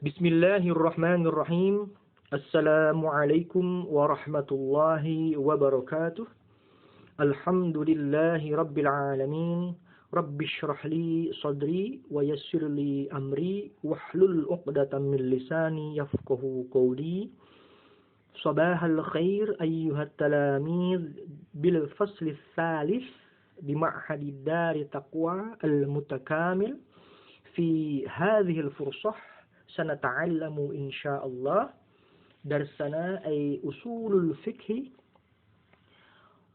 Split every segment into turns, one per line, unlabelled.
Bismillahirrahmanirrahim. Assalamualaikum warahmatullahi wabarakatuh. Alhamdulillahi rabbil alamin. Rabbi shrah li sadri wa yassir li amri wahlul 'uqdatam min lisani yafqahu qawli. Sabahal khair ayyuhat talamiz bil fasli tsalits di ma'hadid dari taqwa al mutakamil. Fi hadhihi al fursah sanata'allamu insyaallah darsana ay usulul fiqh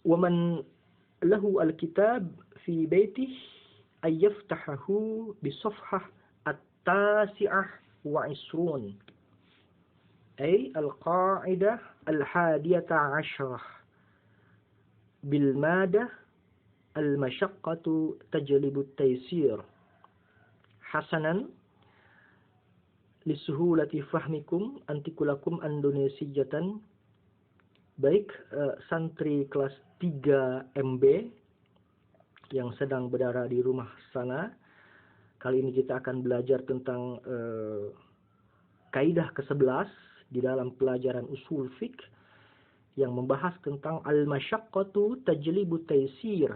wa man lahu al-kitab fi baitih ay yaftahahu bi safhah at-tasi'ah wa 'ishrun ay al-qa'idah al-hadiyata 'ashrah bil madah al-mashaqqatu tajlibu at-taysir hasanan lisuhulati fahmikum antikulakum Indonesiatan. Baik, santri kelas 3 MB yang sedang berada di rumah sana, kali ini kita akan belajar tentang kaidah ke-11 di dalam pelajaran usul fiqh yang membahas tentang al-masyaqqatu tajlibu taysir.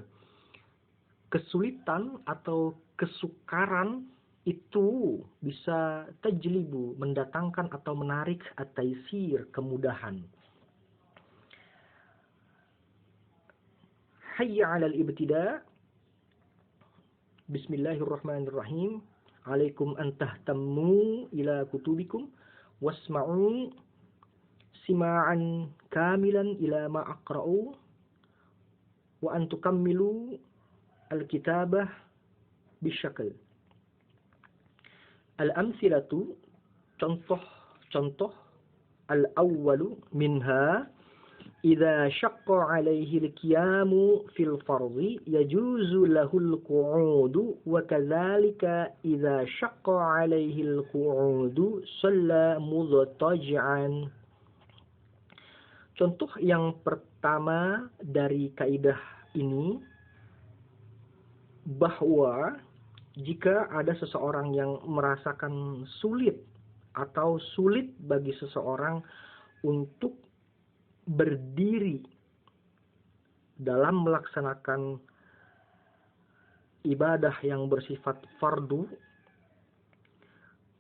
Kesulitan atau kesukaran itu bisa tajlibu, mendatangkan atau menarik at-taysir, kemudahan. Hayya 'alal ibtida'. Bismillahirrahmanirrahim. Alaikum an tahtammu ila kutubikum wasma'u sima'an kamilan ila ma aqra'u wa an tukammilu al-kitabah bisyakl. Al-amthilatu, contoh al-awwalu minha idza syaqqa 'alaihi al-qiyamu fil fardhi yajuzu lahu al-qu'udu wa kadzalika idza syaqqa 'alaihi al-qu'udu shalla mudtaji'an. Contoh yang pertama dari kaidah ini bahwa jika ada seseorang yang merasakan sulit atau sulit bagi seseorang untuk berdiri dalam melaksanakan ibadah yang bersifat fardu,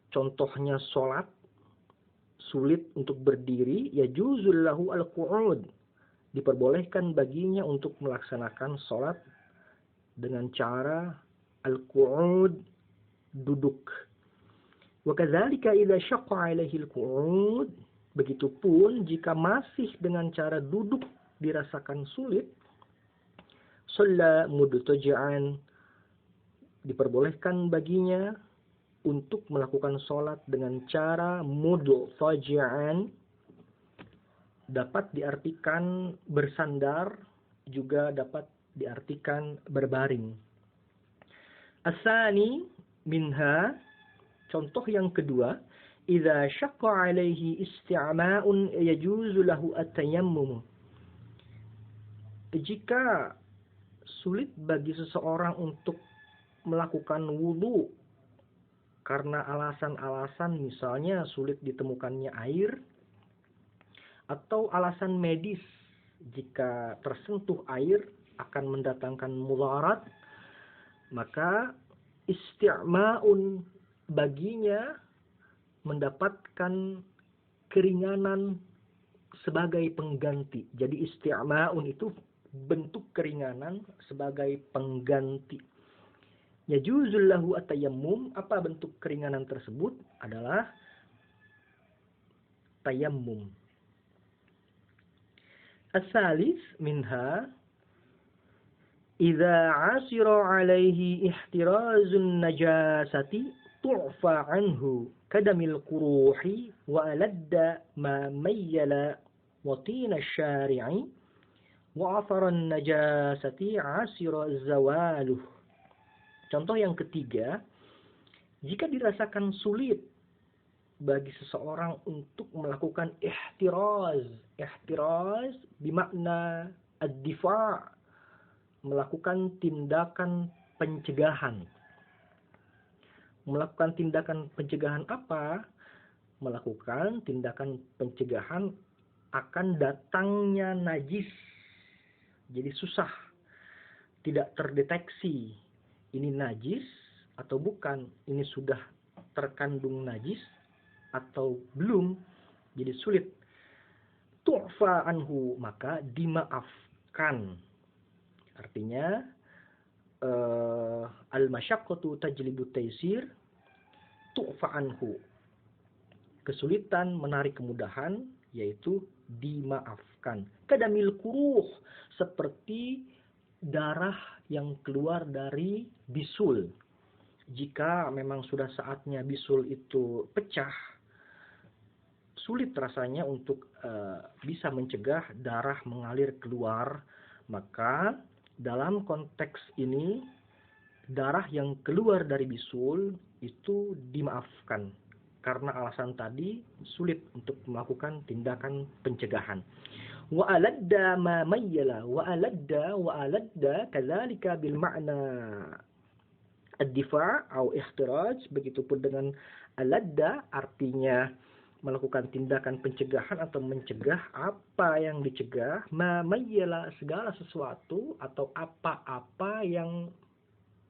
contohnya sholat, sulit untuk berdiri, ya juzul lahu al-qu'ud, diperbolehkan baginya untuk melaksanakan sholat dengan cara al-qu'ud, duduk. Wa kadzalika idza syaqqa 'alaihi al-qu'ud, begitupun jika masih dengan cara duduk dirasakan sulit, shalla mudtaji'an, diperbolehkan baginya untuk melakukan sholat dengan cara mudtaji'an, dapat diartikan bersandar, juga dapat diartikan berbaring. Asani minha, contoh yang kedua, idza syaqqa 'alaihi isti'ma'un yajuzu lahu at-tayammum. Jika sulit bagi seseorang untuk melakukan wudu karena alasan-alasan, misalnya sulit ditemukannya air, atau alasan medis, jika tersentuh air akan mendatangkan mudarat, maka isti'ma'un, baginya mendapatkan keringanan sebagai pengganti. Jadi isti'ma'un itu bentuk keringanan sebagai pengganti. Yajuzul lahu at-tayammum, apa bentuk keringanan tersebut? Adalah tayammum. As-salis minha idza 'asira 'alaihi ihtirazun najasati tu'fa 'anhu kadamil quruhi wa aladda ma mayyala wa tina syari'i wa afaran najasati 'asira zawaluh. Contoh yang ketiga, jika dirasakan sulit bagi seseorang untuk melakukan ihtiraz bermakna ad-difa', melakukan tindakan pencegahan. Melakukan tindakan pencegahan apa? melakukan tindakan pencegahan akan datangnya najis. Jadi susah, tidak terdeteksi ini najis atau bukan, ini sudah terkandung najis atau belum, jadi sulit. Tu'fa anhu, maka dimaafkan. Artinya al-masyaqqatu tajlibu taysir, tu'fa anhu. Kesulitan menarik kemudahan, yaitu dimaafkan. Kadamil kuruh, seperti darah yang keluar dari bisul. Jika memang sudah saatnya bisul itu pecah, sulit rasanya untuk bisa mencegah darah mengalir keluar, maka dalam konteks ini darah yang keluar dari bisul itu dimaafkan karena alasan tadi sulit untuk melakukan tindakan pencegahan. Wa aladda ma mayyala, wa aladda kadzalika bil ma'na ad-difa' atau ihtiraj. Begitupun dengan aladda, artinya melakukan tindakan pencegahan atau mencegah apa yang dicegah. Ma mayyala, segala sesuatu atau apa-apa yang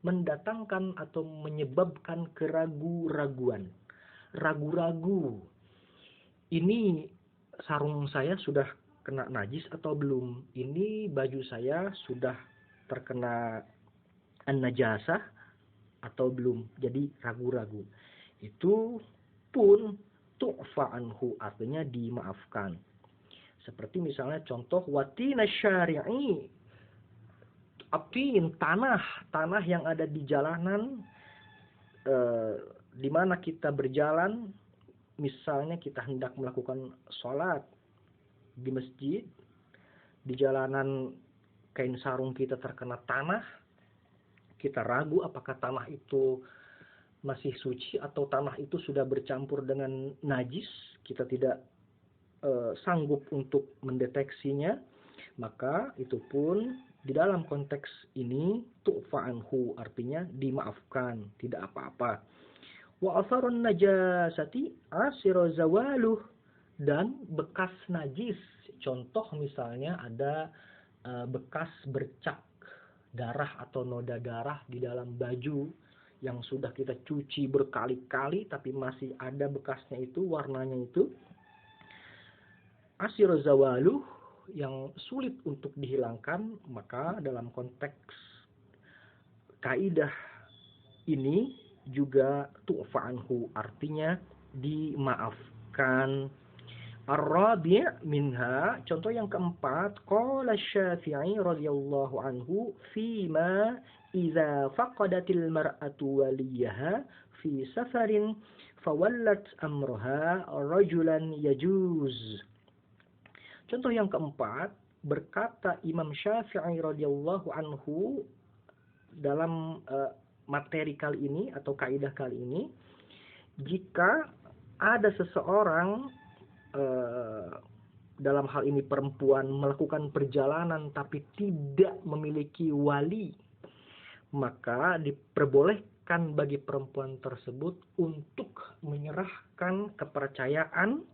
mendatangkan atau menyebabkan keraguan-raguan. Ragu-ragu, ini sarung saya sudah kena najis atau belum? Ini baju saya sudah terkena an-najasah atau belum? Jadi ragu-ragu. Itu pun tu'fa anhu, artinya dimaafkan. Seperti misalnya contoh watina syari'i, atin, tanah yang ada di jalanan, di mana kita berjalan, misalnya kita hendak melakukan sholat di masjid, di jalanan kain sarung kita terkena tanah, kita ragu apakah tanah itu masih suci atau tanah itu sudah bercampur dengan najis, kita tidak sanggup untuk mendeteksinya, maka itu pun di dalam konteks ini tu'fa anhu, artinya dimaafkan, tidak apa-apa. Wa atharun najasati asira zawaluh, dan bekas najis. Contoh misalnya ada bekas bercak darah atau noda darah di dalam baju yang sudah kita cuci berkali-kali tapi masih ada bekasnya itu, warnanya itu. Asira zawaluh, yang sulit untuk dihilangkan, maka dalam konteks kaidah ini juga tu'fa anhu, artinya dimaafkan. Ar-rabi' minha, contoh yang keempat, qala Syafi'i radhiyallahu anhu fima idza faqadatil mar'atu waliyaha fi safarin fawallat amraha rajulan yajuz. Contoh yang keempat, berkata Imam Syafi'i radhiyallahu anhu dalam materi kali ini atau kaidah kali ini, jika ada seseorang dalam hal ini perempuan melakukan perjalanan tapi tidak memiliki wali, maka diperbolehkan bagi perempuan tersebut untuk menyerahkan kepercayaan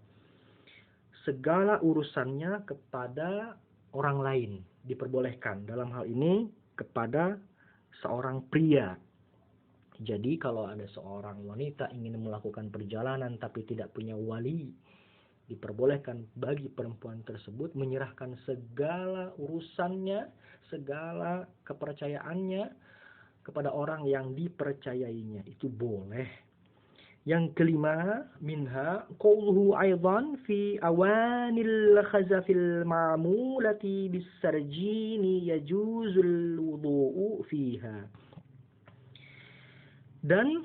segala urusannya kepada orang lain. Diperbolehkan dalam hal ini kepada seorang pria. Jadi kalau ada seorang wanita ingin melakukan perjalanan tapi tidak punya wali, diperbolehkan bagi perempuan tersebut menyerahkan segala urusannya, segala kepercayaannya kepada orang yang dipercayainya. Itu boleh. Yang kelima, minha qawluhu aidan fi awanil khazafil ma'mulati bisarjini yajuzul wudu'u fiha. Dan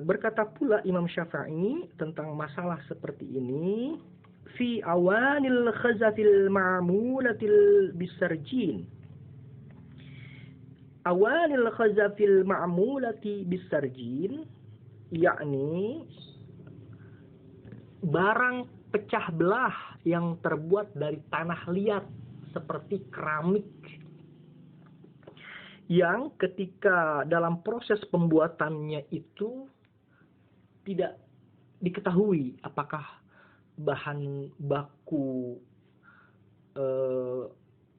berkata pula Imam Syafi'i tentang masalah seperti ini, fi awanil khazafil ma'mulatil bisarjin. Awanil khazafil ma'mulati bisarjin, yakni barang pecah belah yang terbuat dari tanah liat seperti keramik, yang ketika dalam proses pembuatannya itu tidak diketahui apakah bahan baku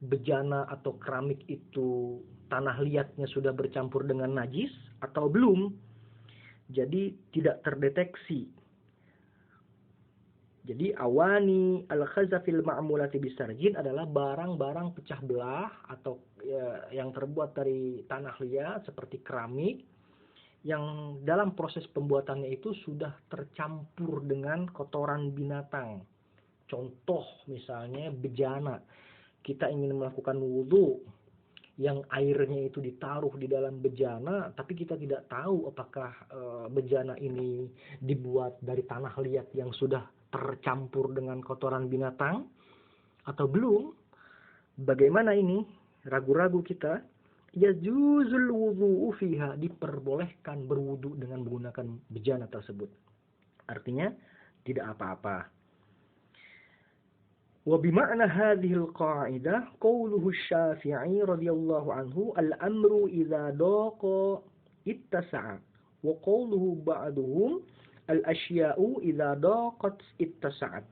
bejana atau keramik itu tanah liatnya sudah bercampur dengan najis atau belum. Jadi tidak terdeteksi. Jadi awani al-khazafil ma'mulati bisarjin adalah barang-barang pecah belah atau yang terbuat dari tanah liat seperti keramik yang dalam proses pembuatannya itu sudah tercampur dengan kotoran binatang. Contoh misalnya bejana. Kita ingin melakukan wudhu yang airnya itu ditaruh di dalam bejana, tapi kita tidak tahu apakah bejana ini dibuat dari tanah liat yang sudah tercampur dengan kotoran binatang atau belum. Bagaimana ini? Ragu-ragu kita. Yajuzul wudhu'u fiha, diperbolehkan berwudu dengan menggunakan bejana tersebut. Artinya tidak apa-apa. Wa bima'na hadhil qa'idah qawluhu Syafi'i radhiyallahu anhu al-amru idza daqa ittasa'a wa qawluhu ba'duhum al-asya'u idza daqat ittasa'at.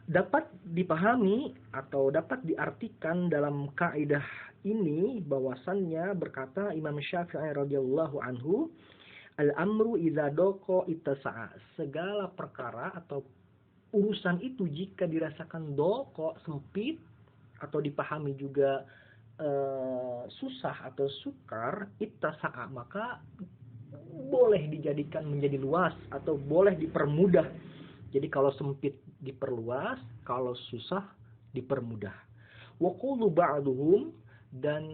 Dapat dipahami atau dapat diartikan dalam kaidah ini bahwasannya berkata Imam Syafi'i radhiyallahu anhu, al-amru idza daqa ittasa'a, segala perkara atau urusan itu jika dirasakan doko, sempit, atau dipahami juga susah atau sukar, ittasa'a, maka boleh dijadikan menjadi luas atau boleh dipermudah. Jadi kalau sempit diperluas, kalau susah dipermudah. Wa qulu ba'duhum, dan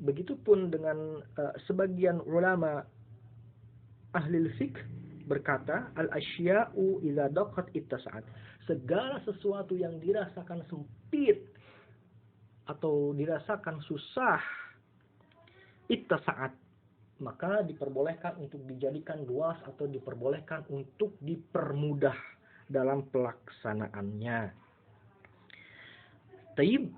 begitupun dengan sebagian ulama ahli fiqh berkata, al-asya'u idza daqat ittasa'at, segala sesuatu yang dirasakan sempit atau dirasakan susah, ittasa'at, maka diperbolehkan untuk dijadikan luas atau diperbolehkan untuk dipermudah dalam pelaksanaannya. Taib,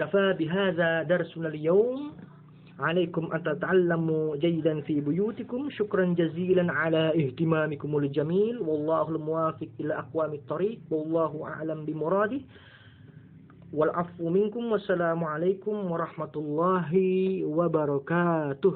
kafa bihadza darsuna al-yawm. عليكم أن تتعلموا جيدا في بيوتكم. شكرا جزيلا على اهتمامكم الجميل، والله الموافق إلى أقوام الطريق، والله أعلم بمراده، والعفو منكم، والسلام عليكم ورحمة الله وبركاته.